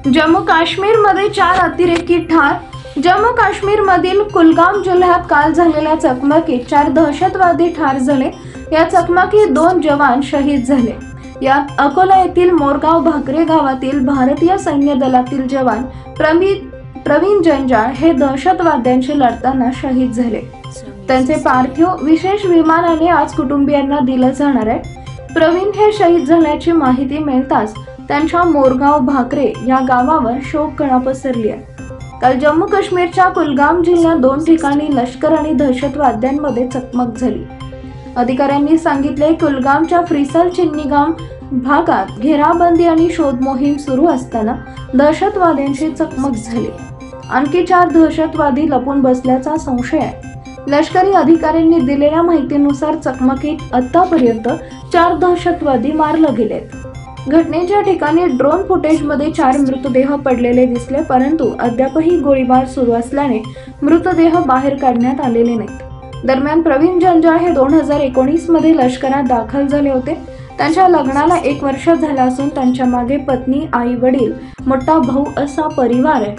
जम्मू काश्मीरमध्ये 4 अतिरेकी ठार। जम्मू काश्मीरमधील कुलगाम जिल्ह्यात काल झालेल्या चकमकीत 4 दहशतवादी ठार झाले। या चकमकीत 2 जवान शहीद झाले। यात अकोला येथील मोरगाव भाकरे गावातील भारतीय सैन्य दलातील जवान प्रवीण जंजाळ हे दहशतवाद्यांशी लढताना शहीद झाले। त्यांचे पार्थिव विशेष विमानाने आज कुटुंबियांना दिलं जाणार आहे। प्रवीण हे शहीद झाल्याची माहिती मिळताच त्यांच्या मोरगाव भाकरे या गावावर शोककळा पसरली आहे। काल जम्मू काश्मीरच्या कुलगाम जिल्ह्यात 2 ठिकाणी लष्कर आणि दहशतवाद्यांमध्ये चकमक झाली। अधिकाऱ्यांनी सांगितले, कुलगामच्या फ्रिसल चिन्नीगाम भागात घेराबंदी आणि शोध मोहीम सुरू असताना दहशतवाद्यांची चकमक झाली। आणखी 4 दहशतवादी लपून बसल्याचा संशय आहे। लष्करी अधिकाऱ्यांनी दिलेल्या माहितीनुसार चकमकीत आतापर्यंत 4 दहशतवादी मारले गेलेत। घटनेच्या ठिकाणी ड्रोन फुटेजमध्ये 4 मृतदेह पडलेले दिसले, परंतु अद्यापही गोळीबार सुरू असल्याने मृतदेह बाहेर काढण्यात आलेले नाहीत। दरम्यान प्रवीण जंजाळ हे 2019 मध्ये लष्करात दाखल झाले होते। त्यांच्या लग्नाला 1 वर्ष झालं असून त्यांच्या मागे पत्नी, आई वडील, मोठा भाऊ असा परिवार आहे।